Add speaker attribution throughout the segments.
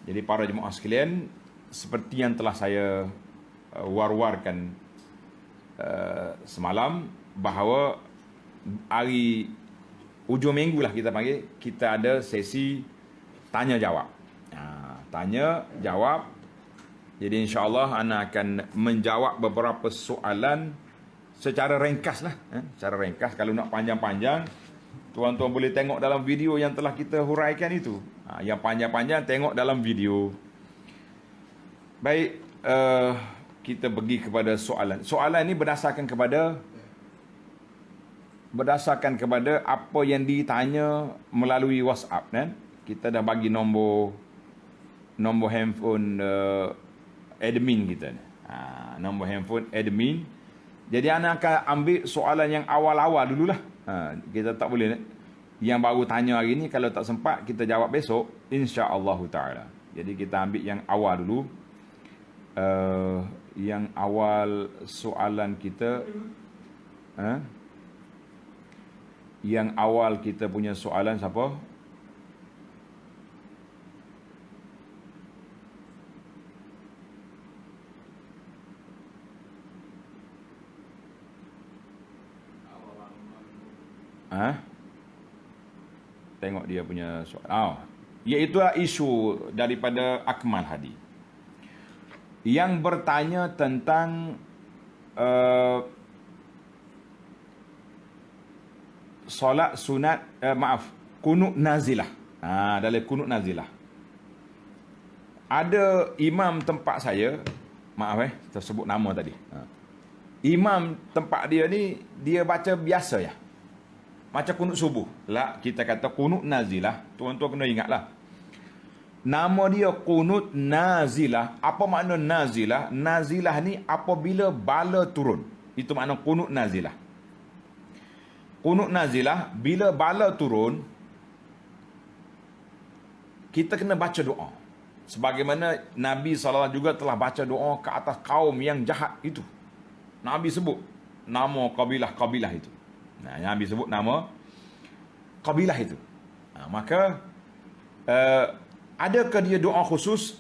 Speaker 1: Jadi para jemaah sekalian, seperti yang telah saya war-warkan semalam, bahawa hari hujung minggu lah kita panggil, kita ada sesi tanya jawab. Tanya jawab. Jadi insya-Allah ana akan menjawab beberapa soalan secara ringkas lah, secara ringkas. Kalau nak panjang-panjang, tuan-tuan boleh tengok dalam video yang telah kita huraikan itu. Yang panjang-panjang tengok dalam video. Baik, kita pergi kepada soalan. Soalan ini berdasarkan kepada apa yang ditanya melalui WhatsApp, kan? Kita dah bagi nombor handphone admin kita. Nombor handphone admin. Jadi anak akan ambil soalan yang awal-awal dululah. Kita tak boleh yang baru tanya hari ni, kalau tak sempat kita jawab besok insya-Allah taala. Jadi kita ambil yang awal dulu. Yang awal soalan kita, yang awal kita punya soalan siapa? Tengok dia punya soalan. Iaitu isu daripada Akmal Hadi yang bertanya tentang solat sunat, kunut nazilah. Dalam kunut nazilah ada imam tempat saya, tersebut nama tadi. Imam tempat dia ni, dia baca biasa ya, macam kunut subuh lah. Kita kata kunut nazilah, tuan-tuan kena ingatlah, nama dia kunut nazilah. Apa makna nazilah? Nazilah ni apabila bala turun, itu makna kunut nazilah. Kunut nazilah, bila bala turun, kita kena baca doa. Sebagaimana Nabi SAW juga telah baca doa ke atas kaum yang jahat itu. Nabi sebut nama kabilah-kabilah itu. Nabi sebut nama kabilah itu. Maka adakah dia doa khusus?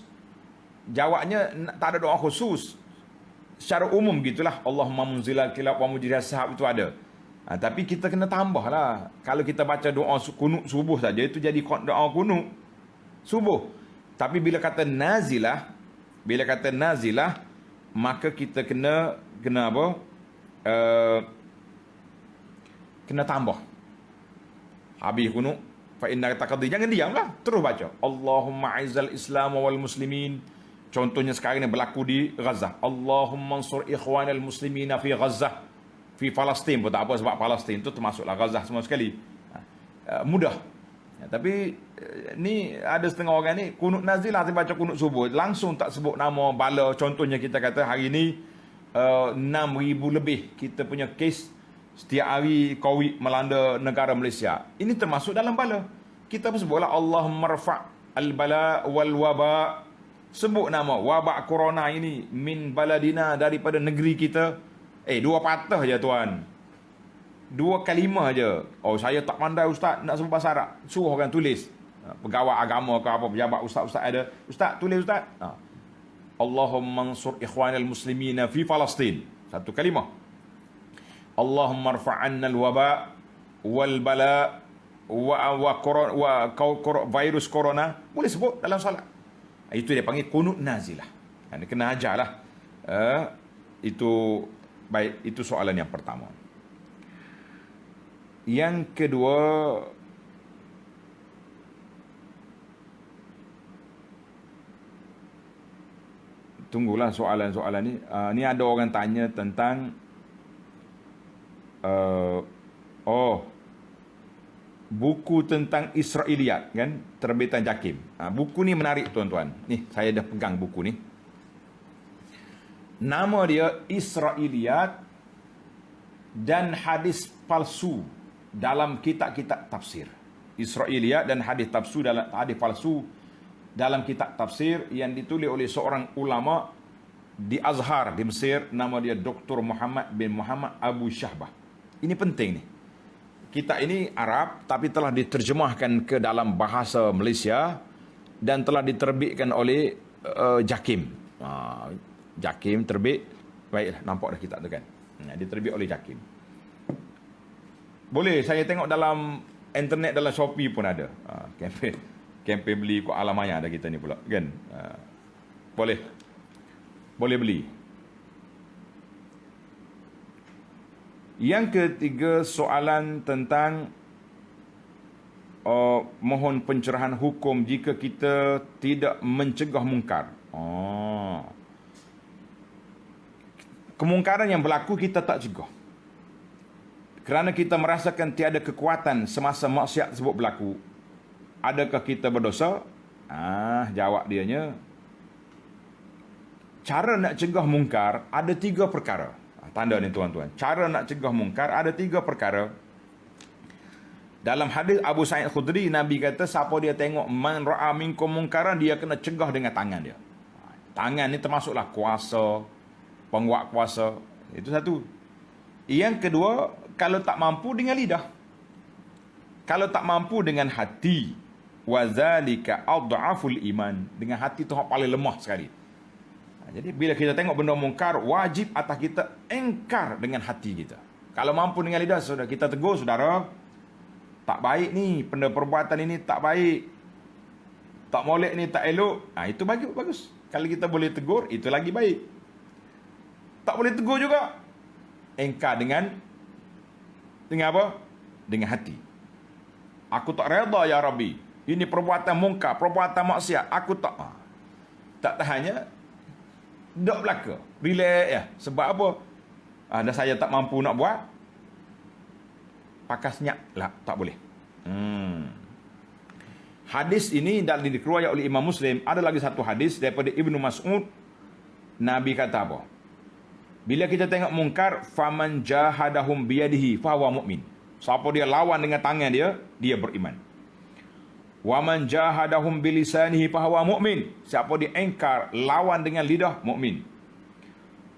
Speaker 1: Jawabnya tak ada doa khusus. Secara umum gitulah, Allahumma munzilal kilab wa mujriyas sahab, itu ada. Tapi kita kena tambah lah. Kalau kita baca doa kunut subuh saja, itu jadi doa kunut subuh. Tapi bila kata nazilah, maka kita kena apa? Kena tambah. Habis kunut, fa inna taqdi, jangan diamlah, terus baca Allahumma aizal Islam wal muslimin. Contohnya sekarang ni berlaku di Gaza, Allahumma ansur ikhwanal muslimina fi Gaza, fi Palestin pun tak apa, sebab Palestin tu termasuklah Gaza semua sekali. Mudah. Tapi ni ada setengah orang ni kunut nazilah, dia baca kunut subuh, langsung tak sebut nama bala. Contohnya kita kata hari ni 6,000 lebih kita punya kes setiap hari COVID melanda negara Malaysia. Ini termasuk dalam bala. Kita pun sebutlah Allahumma rfa' al-bala wal waba. Sebut nama wabak corona ini min baladina, daripada negeri kita. Dua patah je tuan, dua kalimah je. Saya tak pandai ustaz nak sebut bahasa Arab. Suruh orang tulis, pegawai agama ke apa, pejabat, ustaz ada, ustaz tulis ustaz. Allahumma ansur ikhwanal muslimina fi Palestin, satu kalimah. Allahumma rfa'anna al-waba wal bala wa virus corona. Boleh sebut dalam salat. Itu dia panggil kunut nazilah. Anda kena ajarlah. Itu baik, itu soalan yang pertama. Yang kedua, tunggulah soalan-soalan ni. Ni ada orang tanya tentang buku tentang Israiliyat, kan, terbitan Jakim. Buku ni menarik tuan-tuan. Ni saya dah pegang buku ni. Nama dia Israiliyat dan hadis palsu dalam kitab-kitab tafsir. Israiliyat dan hadis palsu dalam kitab tafsir yang ditulis oleh seorang ulama di Azhar di Mesir. Nama dia Dr. Muhammad bin Muhammad Abu Syahbah. Ini penting ni. Kitab ini Arab tapi telah diterjemahkan ke dalam bahasa Malaysia dan telah diterbitkan oleh JAKIM. JAKIM terbit. Baiklah, nampak dah kitab tu kan. Diterbit oleh JAKIM. Boleh saya tengok dalam internet, dalam Shopee pun ada. Kempen beli kot alam maya ada kita ni pula kan. Boleh beli. Yang ketiga, soalan tentang mohon pencerahan hukum jika kita tidak mencegah mungkar. Kemungkaran yang berlaku kita tak cegah, kerana kita merasakan tiada kekuatan semasa maksiat tersebut berlaku. Adakah kita berdosa? Jawab dianya, cara nak cegah mungkar ada 3 perkara. Tanda ni tuan-tuan. Cara nak cegah mungkar ada 3 perkara. Dalam hadis Abu Sa'id Khudri, Nabi kata siapa dia tengok man ra'a minkum mungkaran, dia kena cegah dengan tangan dia. Tangan ni termasuklah kuasa, penguat kuasa. Itu satu. Yang kedua, kalau tak mampu dengan lidah. Kalau tak mampu dengan hati, wazalika adhaful iman. Dengan hati tu paling lemah sekali. Jadi bila kita tengok benda mungkar, wajib atas kita engkar dengan hati kita. Kalau mampu dengan lidah, sudah kita tegur, saudara, tak baik ni, perbuatan ini tak baik, tak molek ni, tak elok. Itu bagus. Kalau kita boleh tegur, itu lagi baik. Tak boleh tegur juga, engkar dengan apa? Dengan hati. Aku tak reda ya Rabbi, ini perbuatan mungkar, perbuatan maksiat, aku tak tahannya, dok belaka, relax ya. Sebab apa? Dah saya tak mampu nak buat, pakas senyap lah, tak boleh. Hadis ini dikeluarkan oleh Imam Muslim. Ada lagi satu hadis daripada Ibnu Mas'ud. Nabi kata apa? Bila kita tengok mungkar, faman jahadahum biyadihi fahuwa mu'min. Siapa dia lawan dengan tangan dia, dia beriman. Waman jahadahum bilisanihi fahuwa mu'min. Siapa dia engkar, lawan dengan lidah, mukmin.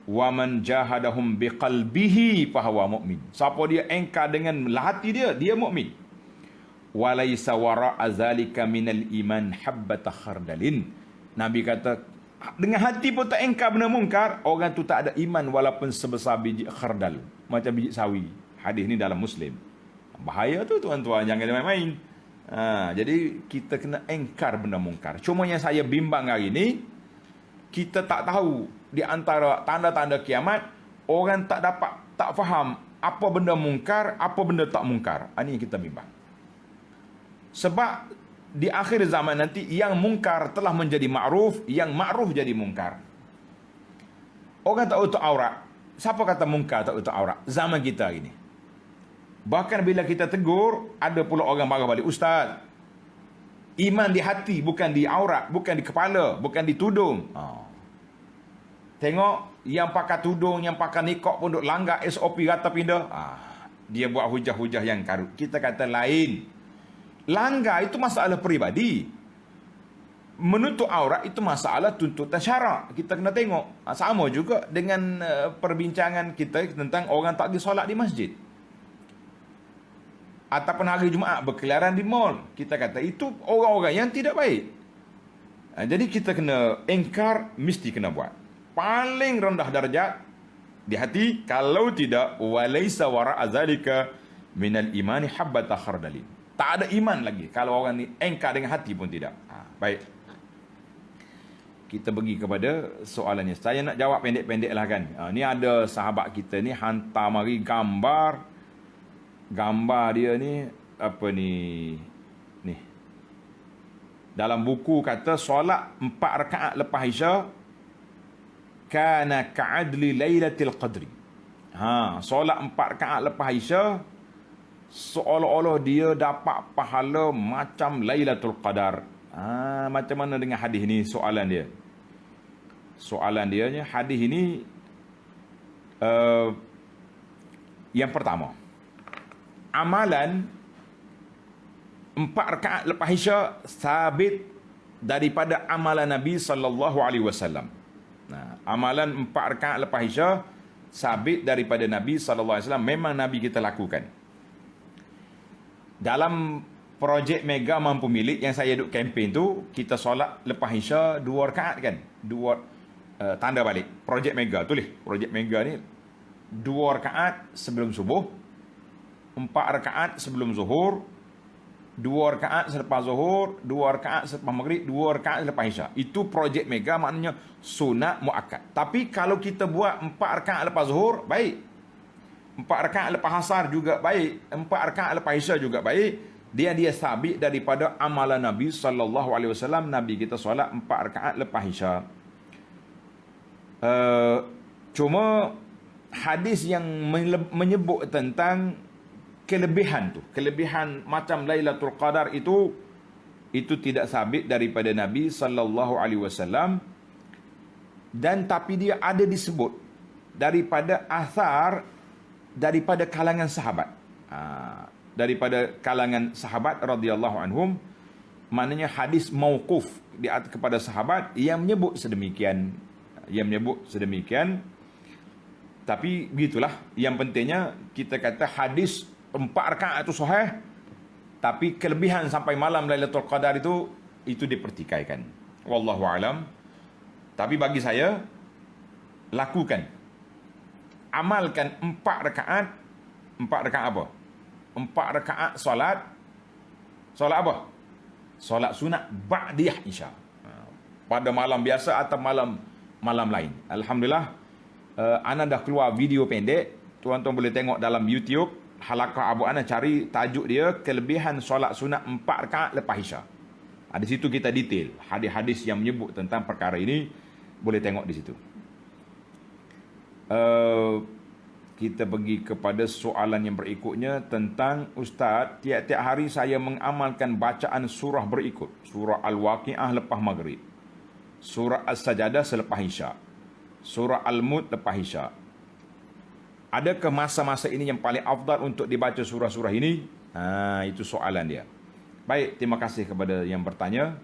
Speaker 1: Waman jahadahum biqalbihi fahuwa mu'min. Siapa dia engkar dengan hati dia, dia mukmin. Walaysa wara'a zalika minal iman habbata khardalin. Nabi kata, dengan hati pun tak engkar benda mungkar, orang tu tak ada iman walaupun sebesar biji khardal, macam biji sawi. Hadis ni dalam Muslim. Bahaya tu tuan-tuan, jangan main-main. Jadi kita kena engkar benda mungkar. Cuma yang saya bimbang hari ni, kita tak tahu di antara tanda-tanda kiamat, orang tak faham apa benda mungkar, apa benda tak mungkar. Ini yang kita bimbang. Sebab di akhir zaman nanti, yang mungkar telah menjadi ma'ruf, yang ma'ruf jadi mungkar. Orang tak utuh aurat. Siapa kata mungkar tak utuh aurat? Zaman kita hari ni. Bahkan bila kita tegur, ada pula orang marah balik, ustaz, iman di hati, bukan di aurat, bukan di kepala, bukan di tudung. Tengok, yang pakai tudung, yang pakai nikah pun duk langgar SOP rata pindah. Dia buat hujah-hujah yang karut. Kita kata lain. Langgar itu masalah peribadi. Menutup aurat itu masalah tuntutan syarak. Kita kena tengok. Sama juga dengan perbincangan kita tentang orang tak pergi solat di masjid, ataupun hari Jumaat berkeliaran di mall. Kita kata itu orang-orang yang tidak baik. Jadi kita kena engkar, mesti kena buat. Paling rendah darjat di hati. Kalau tidak, walaysa wara'a zalika minal imani habbata khardalin. Tak ada iman lagi kalau orang ni engkar dengan hati pun tidak. Baik, kita pergi kepada soalannya. Saya nak jawab pendek-pendek lah kan. Ni ada sahabat kita ni hantar mari gambar dia ni, apa ni, dalam buku kata solat 4 rakaat lepas Isya kana ka'adli lailatul qadri. Solat 4 rakaat lepas Isya seolah-olah dia dapat pahala macam Lailatul Qadar. Macam mana dengan hadis ni? Soalan dia hadis ini, yang pertama, amalan 4 rakaat lepas Isya sabit daripada amalan Nabi sallallahu alaihi wasallam. Amalan 4 rakaat lepas Isya sabit daripada Nabi sallallahu alaihi wasallam, memang Nabi kita lakukan. Dalam projek mega mampu milik yang saya duk kempen tu, kita solat lepas Isya 2 rakaat kan. Tanda balik. Projek mega tulis. Projek mega ni 2 rakaat sebelum subuh, 4 rakaat sebelum zuhur, 2 rakaat selepas zuhur, 2 rakaat selepas maghrib, 2 rakaat selepas Isya. Itu projek mega, maknanya sunat muakkad. Tapi kalau kita buat 4 rakaat lepas zuhur, baik. 4 rakaat lepas asar juga baik. 4 rakaat lepas Isya juga baik. Dia sabit daripada amalan Nabi SAW. Nabi kita solat 4 rakaat lepas Isya. Cuma hadis yang menyebut tentang kelebihan tu, kelebihan macam Lailatul Qadar itu tidak sabit daripada Nabi SAW. Dan tapi dia ada disebut daripada athar daripada kalangan sahabat. Daripada kalangan sahabat radhiyallahu anhum, maknanya hadis mauquf kepada sahabat yang menyebut sedemikian, tapi begitulah. Yang pentingnya kita kata hadis 4 rakaat itu sahih, tapi kelebihan sampai malam Lailatul Qadar itu dipertikaikan. Wallahu alam. Tapi bagi saya, lakukan, amalkan 4 rakaat apa? 4 rakaat solat apa? Solat sunat ba'diyah Isya. Pada malam biasa atau malam lain. Alhamdulillah, ana dah keluar video pendek. Tuan-tuan boleh tengok dalam YouTube. Halaqah Abu Ana, cari tajuk dia kelebihan solat sunat 4 rakaat lepas Isya. Di situ kita detail hadis-hadis yang menyebut tentang perkara ini. Boleh tengok di situ. Kita pergi kepada soalan yang berikutnya tentang, Ustaz, tiap-tiap hari saya mengamalkan bacaan surah berikut. Surah Al-Waqi'ah lepas maghrib, surah As-Sajadah selepas Isya, surah Al-Mulk lepas Isya. Adakah masa-masa ini yang paling afdal untuk dibaca surah-surah ini? Itu soalan dia. Baik, terima kasih kepada yang bertanya.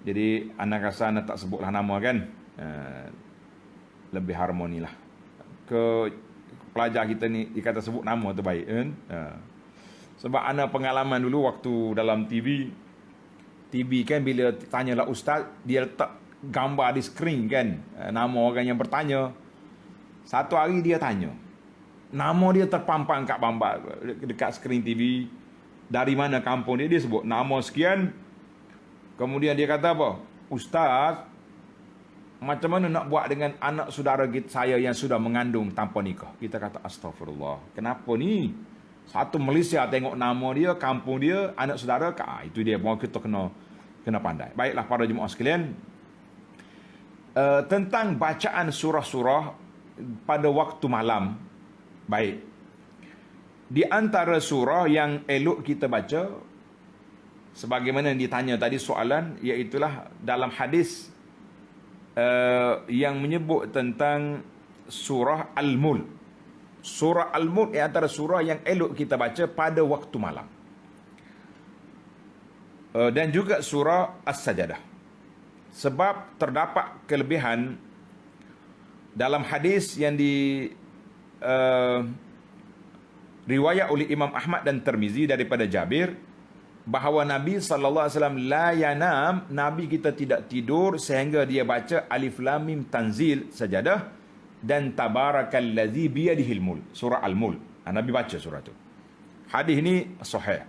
Speaker 1: Jadi anak rasa anak tak sebutlah nama kan, lebih harmonilah. Pelajar kita ni dikata sebut nama tu baik kan? Sebab ana pengalaman dulu waktu dalam TV kan, bila tanyalah ustaz, dia letak gambar di skrin kan, nama orang yang bertanya. Satu hari dia tanya, nama dia terpampang kat bambar dekat skrin TV, dari mana kampung dia sebut nama sekian. Kemudian dia kata apa? Ustaz, macam mana nak buat dengan anak saudara saya yang sudah mengandung tanpa nikah? Kita kata astagfirullah. Kenapa ni? Satu Malaysia tengok nama dia, kampung dia, anak saudara, itu dia. Mau kita kena pandai. Baiklah para jemaah sekalian, tentang bacaan surah-surah pada waktu malam. Baik. Di antara surah yang elok kita baca, sebagaimana yang ditanya tadi soalan, iaitulah dalam hadis yang menyebut tentang surah Al-Mulk. Surah Al-Mulk antara surah yang elok kita baca pada waktu malam. Dan juga surah As-Sajadah. Sebab terdapat kelebihan dalam hadis yang riwayat oleh Imam Ahmad dan Tirmizi daripada Jabir, bahawa Nabi SAW la yanam, Nabi kita tidak tidur sehingga dia baca Alif Lam Mim Tanzil Sajadah dan Tabarakallazi biyadihil mulk, surah Al-Mulk. Nabi baca surah itu. Hadis ini sahih.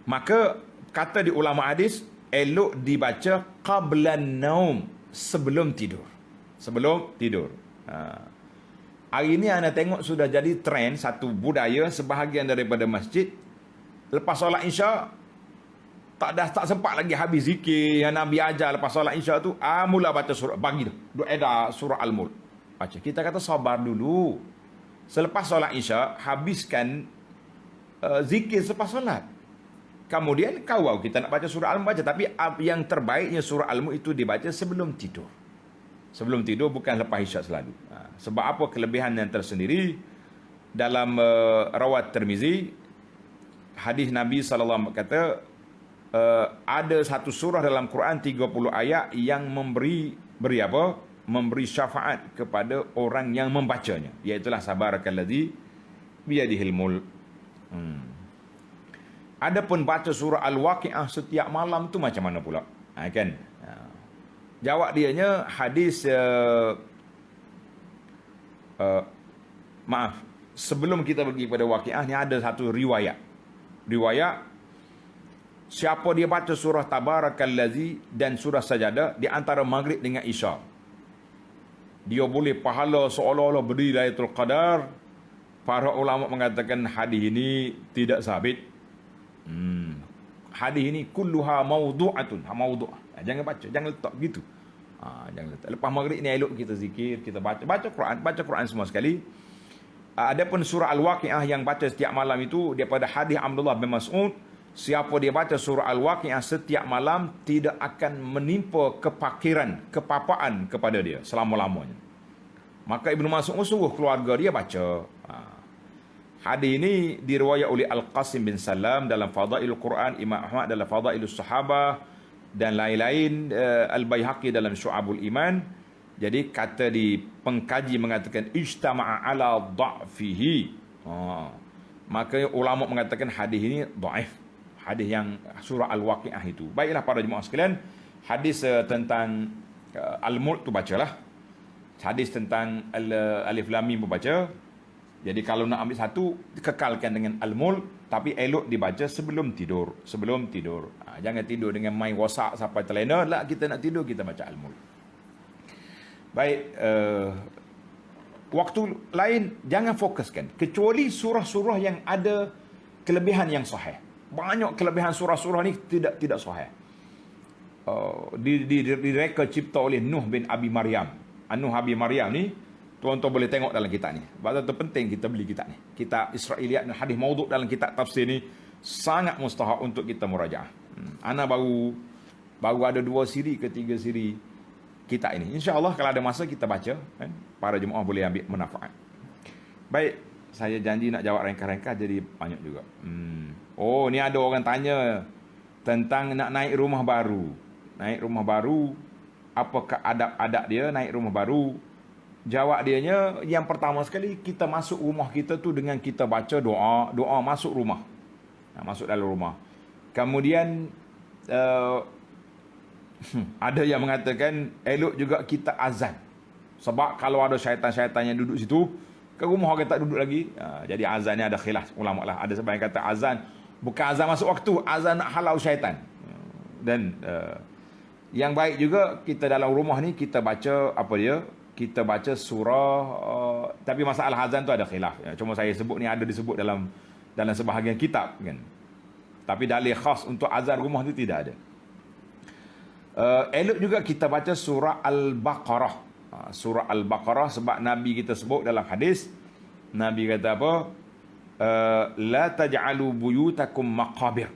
Speaker 1: Maka kata di ulama hadis, elok dibaca qablan naum, sebelum tidur. Hari ini anda tengok sudah jadi trend, satu budaya sebahagian daripada masjid. Lepas solat Isya, tak sempat lagi habis zikir yang Nabi ajar lepas solat Isya tu, mula baca surah, bagi tu doa surah Al-Mulk. Baca. Kita kata sabar dulu. Selepas solat Isya, habiskan zikir selepas solat. Kemudian kalau kita nak baca surah Al-Mulk, baca. Tapi yang terbaiknya surah Al-Mulk itu dibaca sebelum tidur. Sebelum tidur, bukan lepas Isya selalu. Sebab apa? Kelebihan yang tersendiri dalam rawat Tirmizi. Hadis Nabi SAW kata, ada satu surah dalam Quran 30 ayat yang memberi syafaat kepada orang yang membacanya, iaitulah Tabarakallazi biyadihil mulk. Adapun baca surah Al-Waqiah setiap malam tu macam mana pula? Kan? Jawab dianya hadis maaf, sebelum kita pergi pada Waqiah ni ada satu riwayat. Siapa dia baca surah Tabarakallazi dan surah Sajadah di antara Maghrib dengan Isya, dia boleh pahala seolah-olah berdiri Lailatul Qadar. Para ulama mengatakan hadis ini tidak sabit. Hadis ini kulluha maudu'atun, jangan baca, jangan letak begitu. Jangan letak. Lepas maghrib ni elok kita zikir, kita baca Quran semua sekali. Adapun surah Al-Waqiah yang baca setiap malam itu daripada hadis Abdullah bin Mas'ud, siapa dia baca surah Al-Waqiah setiap malam tidak akan menimpa kepapaan kepada dia selama-lamanya. Maka Ibnu Mas'ud suruh keluarga dia baca. Hadis ini diriwayat oleh Al-Qasim bin Salam dalam Fadailul Quran, Imam Ahmad dalam Fadailus Sahabah dan lain-lain, Al-Baihaqi dalam Syu'abul Iman. Jadi kata di pengkaji mengatakan ijtama'a ala dha'fihi. Maka ulama mengatakan hadis ini dhaif. Hadis yang surah Al-Waqiah itu. Baiklah para jemaah sekalian, hadis tentang Al-Mulk tu bacalah. Hadis tentang Alif Lam Mim baca. Jadi kalau nak ambil satu, kekalkan dengan Al-Mulk, tapi elok dibaca sebelum tidur. Jangan tidur dengan main WhatsApp sampai terlena. Lah, kita nak tidur, kita baca Al-Mulk. Baik, waktu lain jangan fokuskan kecuali surah-surah yang ada kelebihan yang sahih. Banyak kelebihan surah-surah ni tidak sahih. Direka cipta oleh Nuh bin Abi Maryam. Nuh Abi Maryam ni tuan-tuan boleh tengok dalam kitab ni. Sebab tu penting kita beli kitab ni. Kitab Israiliyat dan Hadis Maudhu' dalam kitab tafsir ni sangat mustahak untuk kita murajaah. Ana baru ada 2 siri ke 3 siri kitab ini. InsyaAllah kalau ada masa kita baca, kan? Para jemaah boleh ambil manfaat. Baik, saya janji nak jawab ringkas-ringkas jadi banyak juga. Oh, ni ada orang tanya tentang nak naik rumah baru. Naik rumah baru, apakah adab-adab dia naik rumah baru? Jawab dianya, yang pertama sekali kita masuk rumah kita tu dengan kita baca doa masuk rumah. Masuk dalam rumah. Kemudian ada yang mengatakan elok juga kita azan. Sebab kalau ada syaitan-syaitan yang duduk situ, ke rumah orang tak duduk lagi. Jadi azan ni ada khilaf ulama lah. Ada sebab yang kata azan bukan azan masuk waktu, azan nak halau syaitan. Dan yang baik juga kita dalam rumah ni kita baca apa dia? Kita baca surah, tapi masalah azan tu ada khilaf. Cuma saya sebut ni ada disebut dalam sebahagian kitab kan. Tapi dalil khas untuk azan rumah tu tidak ada. Elok juga kita baca surah Al-Baqarah. Surah Al-Baqarah sebab Nabi kita sebut dalam hadis, Nabi kata apa? La taj'alu buyutakum maqabir.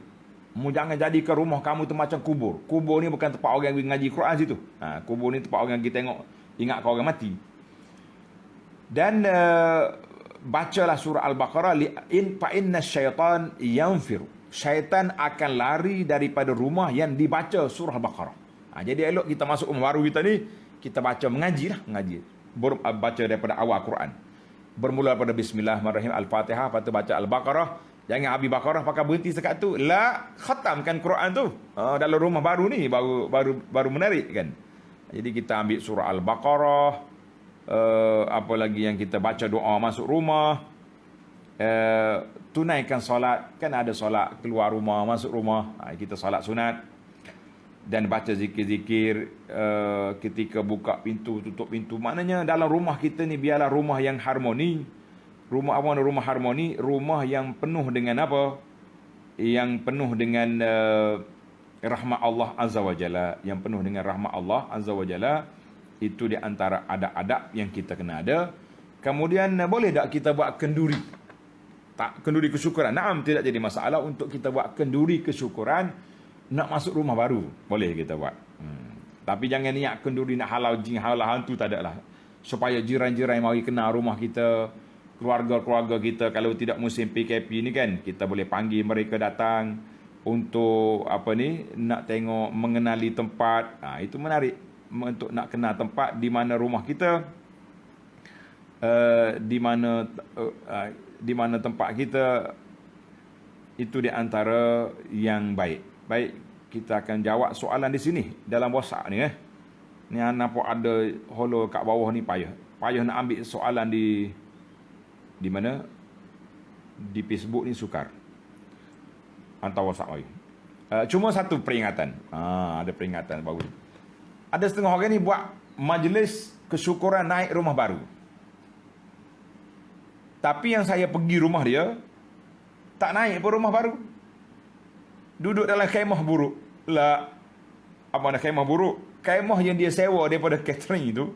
Speaker 1: Jangan jadikan rumah kamu tu macam kubur. Kubur ni bukan tempat orang ngaji Quran situ. Kubur ni tempat orang kita tengok ingat kau orang mati. Dan bacalah surah Al-Baqarah, fa inna syaitan yanfiru. Syaitan akan lari daripada rumah yang dibaca surah Al-Baqarah. Jadi elok kita masuk rumah baru kita ni, kita baca mengaji. Baca daripada awal Quran. Bermula daripada Bismillahirrahmanirrahim, Al-Fatihah, lepas tu baca Al-Baqarah. Jangan habis Baqarah pakai berhenti sekat tu. La, khatamkan Quran tu. Dalam rumah baru ni baru menarik kan. Jadi kita ambil surah Al-Baqarah, apa lagi yang kita baca doa masuk rumah, tunaikan solat, kan ada solat keluar rumah, masuk rumah, kita solat sunat, dan baca zikir-zikir ketika buka pintu, tutup pintu. Maknanya dalam rumah kita ni biarlah rumah yang harmoni. Rumah apa? Rumah harmoni, rumah yang penuh dengan apa? Yang penuh dengan rahmat Allah Azza wa Jalla, yang penuh dengan rahmat Allah Azza wa Jalla. Itu di antara adab-adab yang kita kena ada. Kemudian boleh tak kita buat kenduri? Tak, kenduri kesyukuran. Naam, tidak jadi masalah untuk kita buat kenduri kesyukuran nak masuk rumah baru. Boleh kita buat. Tapi jangan niat kenduri nak halau jin, halau hantu, tak ada lah. Supaya jiran-jiran mari kenal rumah kita, keluarga-keluarga kita. Kalau tidak musim PKP ni kan, kita boleh panggil mereka datang untuk apa ni, nak tengok, mengenali tempat. Itu menarik untuk nak kenal tempat di mana rumah kita, di mana tempat kita, Itu di antara yang baik. Baik, kita akan jawab soalan di sini dalam WhatsApp ni Ni nampak ada holo kat bawah ni payah. Payah nak ambil soalan di mana? Di Facebook ni sukar. Hantar WhatsApp lagi. Cuma satu peringatan. Ada peringatan baru. Ada setengah orang ni buat majlis kesyukuran naik rumah baru. Tapi yang saya pergi rumah dia, tak naik pun rumah baru. Duduk dalam kemah buruk. Lah, apa nak kemah buruk? Kemah yang dia sewa daripada catering itu.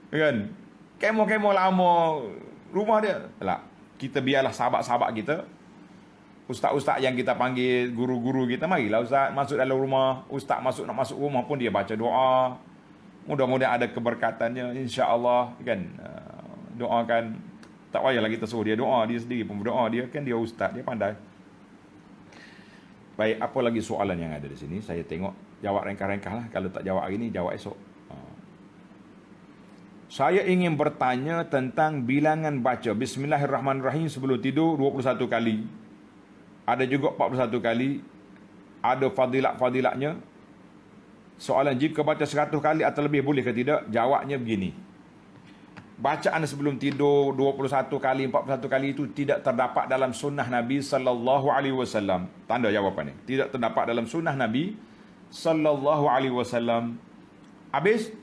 Speaker 1: Kan? Kemah-kemah lama rumah dia. Lah, kita biarlah sahabat-sahabat kita, ustaz-ustaz yang kita panggil, guru-guru kita, marilah ustaz masuk dalam rumah. Ustaz nak masuk rumah pun dia baca doa. Mudah-mudahan ada keberkatannya, insya-Allah, kan. Doakan. Tak payahlah kita suruh dia doa, dia sendiri pun berdoa. Dia kan dia ustaz, dia pandai. Baik, apa lagi soalan yang ada di sini? Saya tengok, jawab ringkas-ringkas lah. Kalau tak jawab hari ni, jawab esok. Saya ingin bertanya tentang bilangan baca Bismillahirrahmanirrahim sebelum tidur 21 kali. Ada juga 41 kali. Ada fadilat-fadilatnya. Soalan, jika baca 100 kali atau lebih boleh ke tidak? Jawabnya begini. Bacaan sebelum tidur 21 kali, 41 kali itu tidak terdapat dalam sunnah Nabi sallallahu alaihi wasallam. Tanda jawapannya. Tidak terdapat dalam sunnah Nabi sallallahu alaihi wasallam. Habis,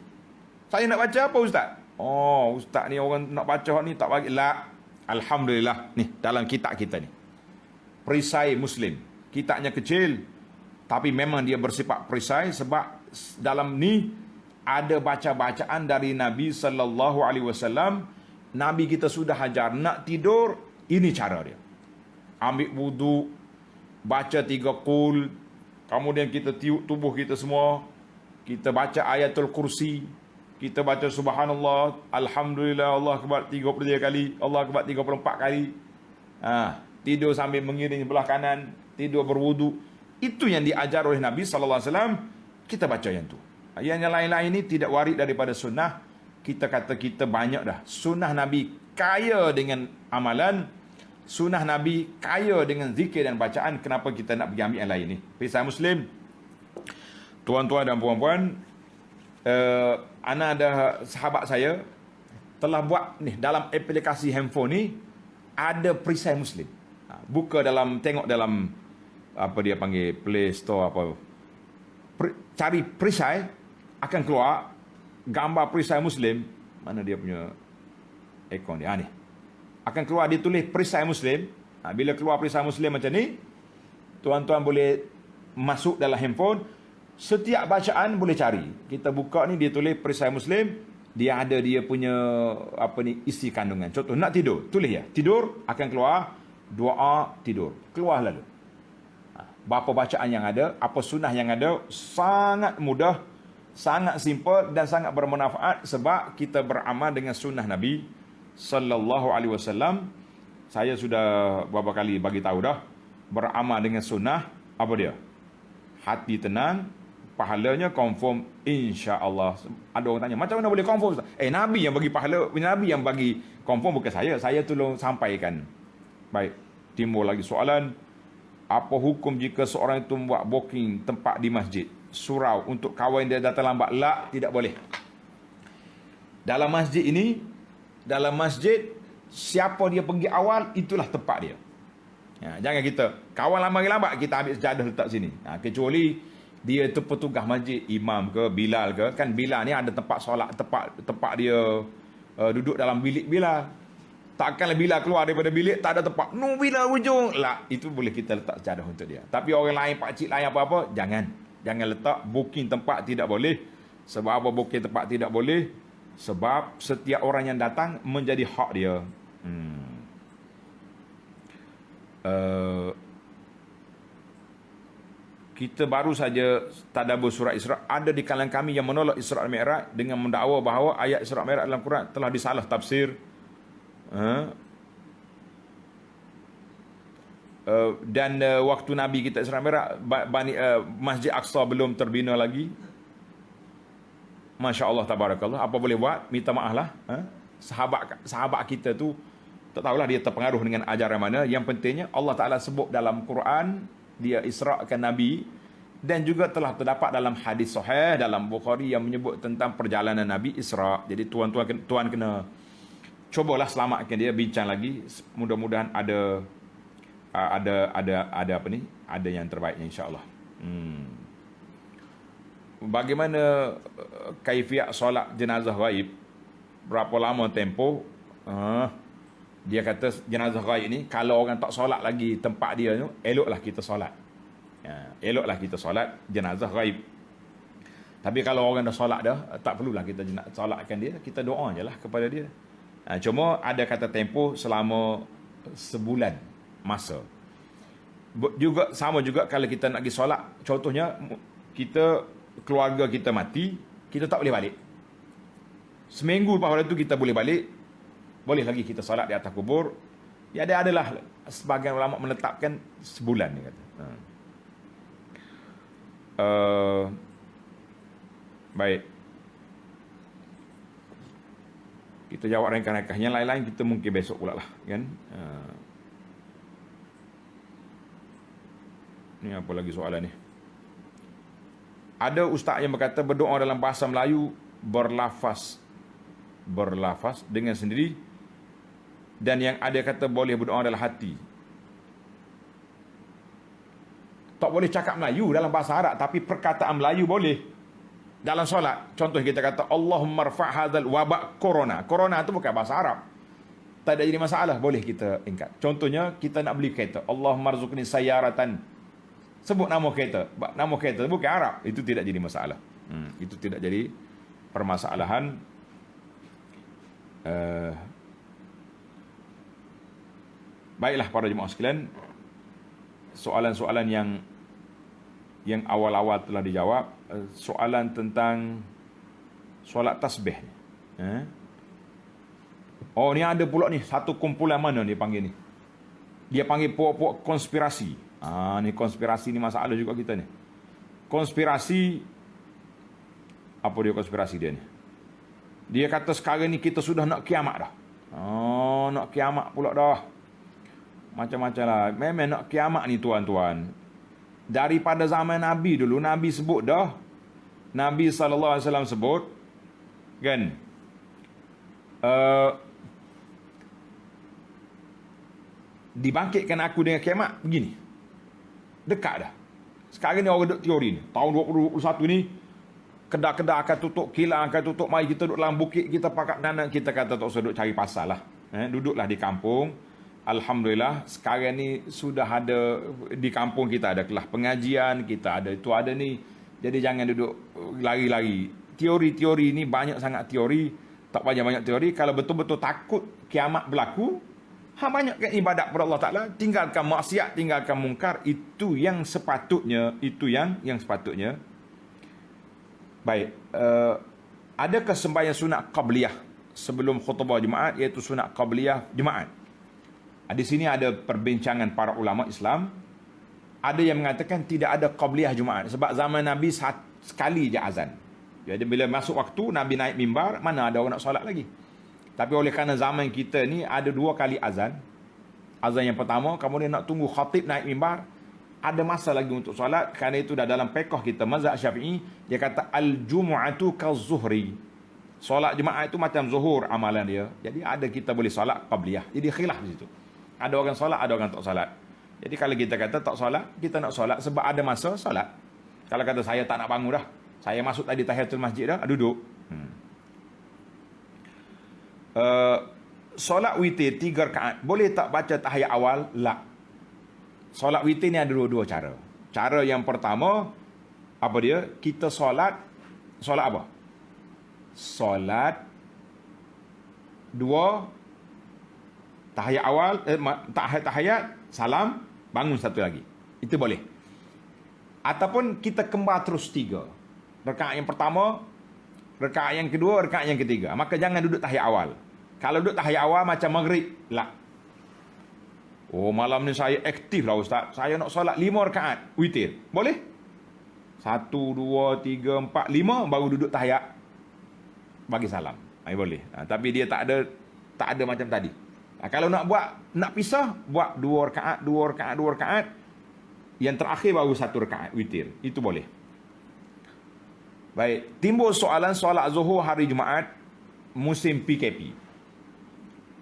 Speaker 1: saya nak baca apa ustaz? Oh, ustaz ni orang nak baca ni tak bagi. La, alhamdulillah. Ni dalam kitab kita ni. Perisai Muslim. Kitabnya kecil, tapi memang dia bersifat perisai sebab dalam ni ada baca-bacaan dari Nabi sallallahu alaihi wasallam. Nabi kita sudah ajar nak tidur, ini cara dia. Ambil wudu, baca 3 qul, kemudian kita tiup tubuh kita semua, kita baca ayatul kursi, kita baca subhanallah, alhamdulillah, Allah akbar 33 kali, Allah akbar 34 kali. Tidur sambil mengiring sebelah kanan, tidur berwudu. Itu yang diajar oleh Nabi sallallahu alaihi wasallam. Kita baca yang tu. Yang lain-lain ini tidak warid daripada sunnah. Kita kata kita banyak dah. Sunnah Nabi kaya dengan amalan. Sunnah Nabi kaya dengan zikir dan bacaan. Kenapa kita nak pergi ambil yang lain ni? Perisai Muslim, tuan-tuan dan puan-puan, ana ada sahabat saya telah buat ni dalam aplikasi handphone ni ada perisai Muslim. Buka dalam, tengok dalam apa dia panggil Play Store apa. Cari perisai, akan keluar gambar perisai Muslim. Mana dia punya ikon dia? Ni. Akan keluar, dia tulis perisai Muslim. Bila keluar perisai Muslim macam ni, tuan-tuan boleh masuk dalam handphone. Setiap bacaan boleh cari. Kita buka ni, dia tulis perisai Muslim. Dia ada dia punya apa ni, isi kandungan. Contoh, nak tidur, tulis ya. Tidur, akan keluar doa tidur. Keluar lalu. Berapa bacaan yang ada, apa sunnah yang ada, sangat mudah, sangat simple dan sangat bermanfaat sebab kita beramal dengan sunnah Nabi sallallahu alaihi wasallam. Saya sudah beberapa kali bagi tahu dah, beramal dengan sunnah apa dia? Hati tenang, pahalanya confirm insya-Allah. Ada orang tanya, macam mana boleh confirm? Nabi yang bagi pahala, Nabi yang bagi confirm, bukan saya. Saya tolong sampaikan. Baik, timbul lagi soalan, apa hukum jika seorang itu membuat booking tempat di masjid, surau untuk kawan dia datang lambat? La, tidak boleh. Dalam masjid ini, dalam masjid, siapa dia pergi awal, itulah tempat dia. Jangan kita kawan lambat, kita ambil sejadah letak sini. Kecuali dia itu petugas masjid, imam ke, Bilal ke. Kan Bilal ni ada tempat solat, tempat dia duduk dalam bilik Bilal. Takkanlah Bilal keluar daripada bilik, tak ada tempat. No, Bilal hujung. Lah, itu boleh kita letak sejadah untuk dia. Tapi orang lain, pakcik lain apa-apa, jangan letak. Booking tempat tidak boleh. Sebab apa booking tempat tidak boleh? Sebab setiap orang yang datang menjadi hak dia. Kita baru saja tadabbur surah Isra. Ada di kalangan kami yang menolak Isra Mi'raj dengan mendakwa bahawa ayat Isra Mi'raj dalam Quran telah disalah tafsir. Dan waktu Nabi kita Isra Mi'raj, Masjid Aqsa belum terbina lagi. Masya Allah, tabarakallah. Apa boleh buat? Minta maaf lah. Sahabat kita tu Tak tahulah dia terpengaruh dengan ajaran mana. Yang pentingnya Allah Ta'ala sebut dalam Quran, dia isra'kan Nabi, dan juga telah terdapat dalam hadis sahih dalam Bukhari yang menyebut tentang perjalanan Nabi Isra'. Jadi tuan kena cubalah selamatkan dia, bincang lagi. Mudah-mudahan ada apa ni? Ada yang terbaiknya, insya-Allah. Bagaimana kaifiat solat jenazah ghaib? Berapa lama tempoh? Dia kata jenazah ghaib ni, kalau orang tak solat lagi tempat dia tu, eloklah kita solat. Eloklah kita solat jenazah ghaib. Tapi kalau orang dah solat dah, tak perlulah kita solatkan dia, kita doa je lah kepada dia. Cuma ada kata tempoh selama sebulan masa. Juga sama juga kalau kita nak pergi solat, contohnya kita, keluarga kita mati, kita tak boleh balik. Seminggu lepas itu kita boleh balik, boleh lagi kita solat di atas kubur. Ya, adalah sebagian ulama menetapkan sebulan, dia kata. Baik. Kita jawab ringkas-ringkas. Yang lain-lain kita mungkin besok pula lah, kan? Ni apa lagi soalan ni? Ada ustaz yang berkata berdoa dalam bahasa Melayu berlafaz dengan sendiri, dan yang ada kata boleh berdoa dalam hati. Tak boleh cakap Melayu dalam bahasa Arab, tapi perkataan Melayu boleh dalam solat. Contoh kita kata Allahumma rfa' hadzal wabak corona. Corona tu bukan bahasa Arab, tak ada jadi masalah, boleh kita ingkat. Contohnya kita nak beli kereta, Allahumma rzuqni sayyaratan, sebut nama kereta bukan Arab, itu tidak jadi masalah. Itu tidak jadi permasalahan. Baiklah para jemaah sekalian, soalan-soalan yang awal-awal telah dijawab. Soalan tentang solat tasbih. Oh, ni ada pula ni, satu kumpulan mana dia panggil ni? Dia panggil puak-puak konspirasi. Ni konspirasi ni masalah juga kita ni. Konspirasi, apa dia konspirasi dia ni? Dia kata sekarang ni kita sudah nak kiamat dah. Nak kiamat pula dah. Macam-macam lah. Memang nak kiamat ni tuan-tuan. Daripada zaman Nabi dulu, Nabi sebut dah. Nabi SAW sebut, kan? Dibangkitkan aku dengan kiamat begini. Dekat dah. Sekarang ni orang duduk teori ni. Tahun 2021 ni, kedai-kedai akan tutup, kilang akan tutup. Mari kita duduk dalam bukit, kita pakat nanak, kita kata tak usah duduk cari pasal lah. Duduklah di kampung. Alhamdulillah, sekarang ni sudah ada di kampung kita ada kelas pengajian, kita ada itu ada ni. Jadi jangan duduk lari-lari. Teori-teori ni banyak sangat teori, tak banyak teori. Kalau betul-betul takut kiamat berlaku, banyakkan ibadat kepada Allah Taala, tinggalkan maksiat, tinggalkan mungkar. Itu yang sepatutnya, sepatutnya. Baik, adakah sembahyang sunat qabliyah sebelum khutbah Jumaat, iaitu sunat qabliyah Jumaat? Di sini ada perbincangan para ulama Islam. Ada yang mengatakan tidak ada qabliyah Jumaat, sebab zaman Nabi sekali je azan. Jadi bila masuk waktu Nabi naik mimbar, mana ada orang nak solat lagi. Tapi oleh kerana zaman kita ni ada 2 kali azan. Azan yang pertama, kemudian nak tunggu khatib naik mimbar, ada masa lagi untuk solat. Kerana itu dah dalam fiqh kita mazhab Syafi'i, dia kata al-jumu'atu kaz-zuhri. Solat Jumaat itu macam zuhur amalan dia. Jadi ada kita boleh solat qabliyah. Jadi khilaf di situ. Ada orang solat, ada orang tak solat. Jadi kalau kita kata tak solat, kita nak solat sebab ada masa solat. Kalau kata saya tak nak bangun dah, saya masuk tadi tahiyatul masjid dah, duduk. Solat witir 3 rakaat, boleh tak baca tahiyat awal? La. Solat witir ni ada 2 cara. Cara yang pertama, apa dia? Kita solat apa? Solat 2 tahiyat awal, tahiyat, salam, bangun satu lagi. Itu boleh. Ataupun kita kembar terus 3. Rakaat yang pertama, rakaat yang kedua, rakaat yang ketiga. Maka jangan duduk tahiyat awal. Kalau duduk tahiyat awal macam maghrib, lah. Oh, malam ni saya aktif lah Ustaz. Saya nak solat 5 rakaat witir. Boleh? 1, 2, 3, 4, 5 baru duduk tahiyat bagi salam. Boleh. Tapi dia tak ada macam tadi. Kalau nak pisah, buat 2 rakaat, 2 rakaat, 2 rakaat. Yang terakhir baru 1 rakaat witir. Itu boleh. Baik, timbul soalan solat Zuhur hari Jumaat musim PKP.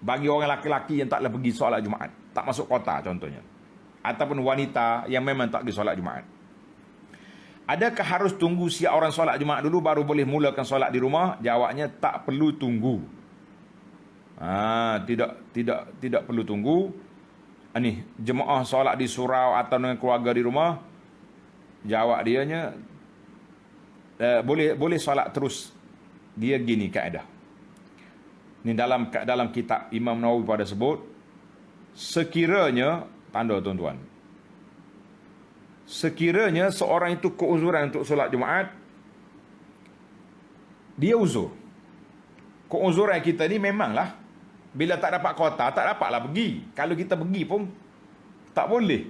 Speaker 1: Bagi orang lelaki yang taklah pergi solat Jumaat, tak masuk kota contohnya. Ataupun wanita yang memang tak pergi solat Jumaat. Adakah harus tunggu siap orang solat Jumaat dulu baru boleh mulakan solat di rumah? Jawabnya tak perlu tunggu. Tidak perlu tunggu. Ni jemaah solat di surau atau dengan keluarga di rumah, jawab dianya boleh solat terus. Dia gini kaedah. Ni dalam kitab Imam Nawawi pada sebut, sekiranya tanda tuan-tuan, sekiranya seorang itu keuzuran untuk solat Jumaat, dia uzur. Keuzuran kita ni memanglah bila tak dapat kota, tak dapatlah pergi. Kalau kita pergi pun tak boleh.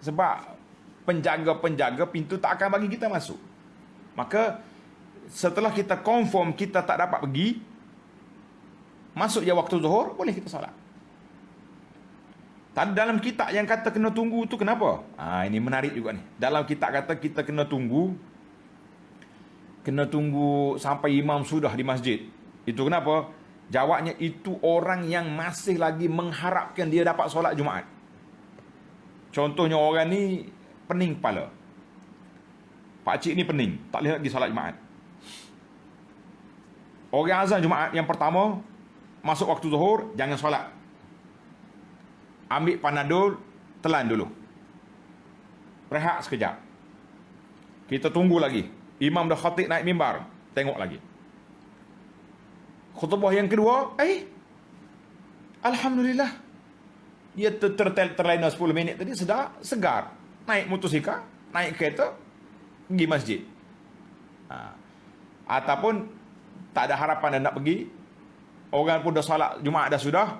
Speaker 1: Sebab penjaga-penjaga pintu tak akan bagi kita masuk. Maka setelah kita confirm kita tak dapat pergi, masuk je waktu zuhur, boleh kita solat. Tadi dalam kitab yang kata kena tunggu tu kenapa? Ini menarik juga ni. Dalam kitab kata kita kena tunggu sampai imam sudah di masjid. Itu kenapa? Jawabnya itu orang yang masih lagi mengharapkan dia dapat solat Jumaat. Contohnya orang ni pening kepala. Pakcik ni pening, tak boleh lagi solat Jumaat. Orang azan Jumaat yang pertama, masuk waktu zuhur, jangan solat. Ambil Panadol, telan dulu. Rehat sekejap. Kita tunggu lagi. Imam dah khatib naik mimbar, tengok lagi. Khutbah yang kedua, alhamdulillah. Dia terlena 10 minit tadi, segar. Naik motosikal, naik kereta, pergi masjid. Ataupun tak ada harapan dan nak pergi, orang pun dah solat Jumaat dah sudah,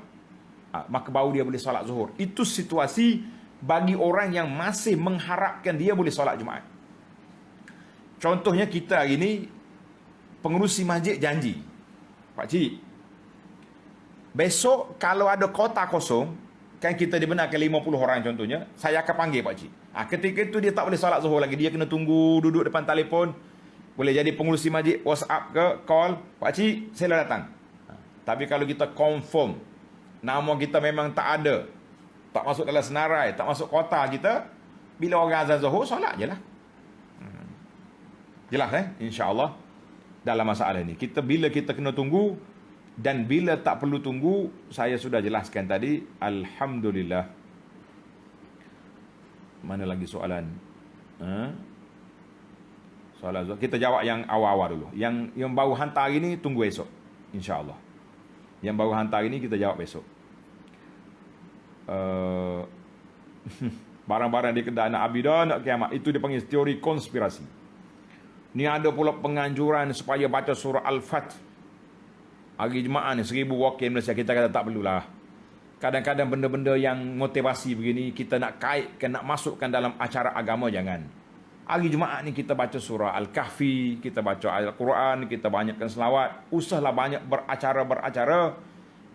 Speaker 1: maka baru dia boleh solat zuhur. Itu situasi bagi orang yang masih mengharapkan dia boleh solat Jumaat. Contohnya kita hari ni, pengerusi masjid janji, pakcik, besok kalau ada kota kosong, kan kita dibenarkan 50 orang contohnya, saya akan panggil pakcik. Ketika itu dia tak boleh solat zuhur lagi, dia kena tunggu duduk depan telefon. Boleh jadi pengurusi masjid WhatsApp ke call, pakcik saya dah datang. Tapi kalau kita confirm nama kita memang tak ada, tak masuk dalam senarai, tak masuk kota kita, bila orang azan zuhur solat je lah. Jelas insya-Allah dalam masalah ini. Bila kita kena tunggu dan bila tak perlu tunggu, saya sudah jelaskan tadi. Alhamdulillah. Mana lagi soalan? Soalan kita jawab yang awal-awal dulu. Yang baru hantar hari ni tunggu esok, insya-Allah. Yang baru hantar hari ni kita jawab besok. Barang-barang di kedai nak abidah nak kiamat, itu dipanggil teori konspirasi. Ni ada pula penganjuran supaya baca surah Al-Fat hari Jumaat ni, 1000 wakil Malaysia. Kita kata tak perlulah. Kadang-kadang benda-benda yang motivasi begini kita nak kaitkan, nak masukkan dalam acara agama, jangan. Hari Jumaat ni kita baca surah Al-Kahfi, kita baca Al-Quran, kita banyakkan selawat. Usahlah banyak beracara-beracara.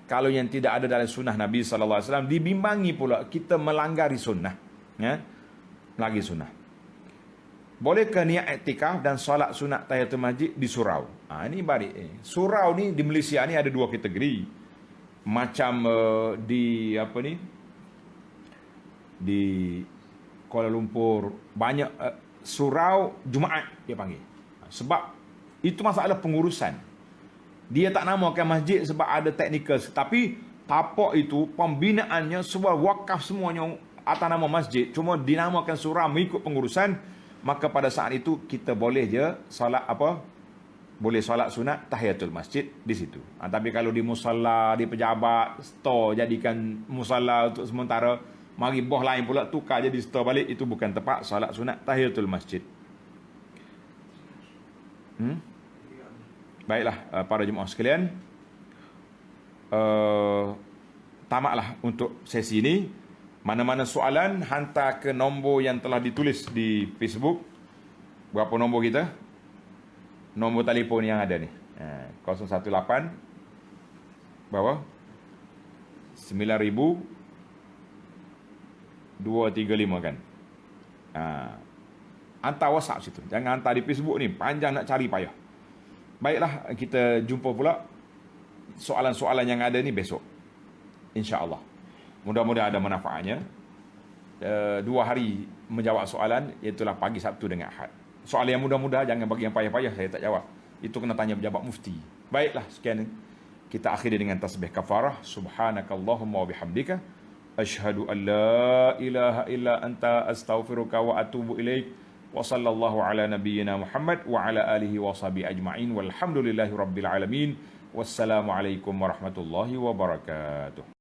Speaker 1: Kalau yang tidak ada dalam sunnah Nabi SAW, dibimbangi pula kita melanggari sunnah. Melanggar sunnah. Bolehkah niat iktikaf dan solat sunat tahiyatul masjid di surau? Ini barik. Surau ni di Malaysia ni ada 2 kategori. Macam di Kuala Lumpur banyak surau Jumaat dia panggil. Sebab itu masalah pengurusan. Dia tak namakan masjid sebab ada teknikal, tapi tapak itu pembinaannya sebuah wakaf semuanya atas nama masjid, cuma dinamakan surau mengikut pengurusan. Maka pada saat itu kita boleh je solat boleh solat sunat tahiyatul masjid di situ. Tapi kalau di musalla, di pejabat, store jadikan musalla untuk sementara, mari boh lain pula tukar jadi store balik, itu bukan tepat solat sunat tahiyatul masjid. Baiklah para jemaah sekalian, tamatlah untuk sesi ini. Mana-mana soalan, hantar ke nombor yang telah ditulis di Facebook. Berapa nombor kita? Nombor telefon yang ada ni. 018 berapa? 9,235 kan. Hantar WhatsApp situ. Jangan hantar di Facebook ni. Panjang nak cari payah. Baiklah, kita jumpa pula soalan-soalan yang ada ni besok. InsyaAllah. Mudah-mudahan ada manfaatnya. 2 hari menjawab soalan, iaitulah pagi Sabtu dengan Ahad. Soalan yang mudah-mudah, jangan bagi yang payah-payah, saya tak jawab. Itu kena tanya pejabat mufti. Baiklah, sekian. Kita akhiri dengan tasbih kafarah. Subhanakallahumma wa bihamdika. Ashhadu an la ilaha illa anta astaghfiruka wa atubu ilaik. Wa sallallahu ala nabiyyina Muhammad wa ala alihi wa sahbihi ajma'in. Walhamdulillahi rabbil alamin. Wassalamualaikum warahmatullahi wabarakatuh.